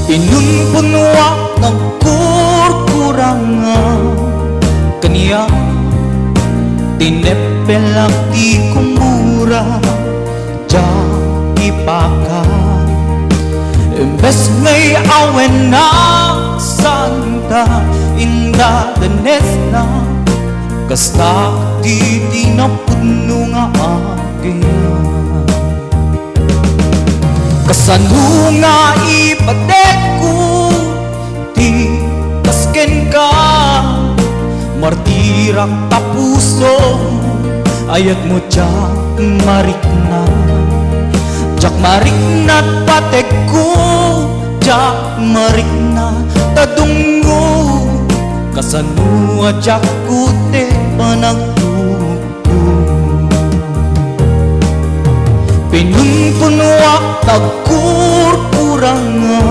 Inunpunwa nagkurkuranga kaniya tinepelak di kumura ja ipaka imbes ngay awen na santa inda danes na kasta di tinapuno nga akin kasano nga ipadek ko di kasken ka martirak tapuso ayat mo jak marikna jak marikna patek ko jak marikna tadunggo kasano jak kute panagtuto pinunpunwa tagkurkuranga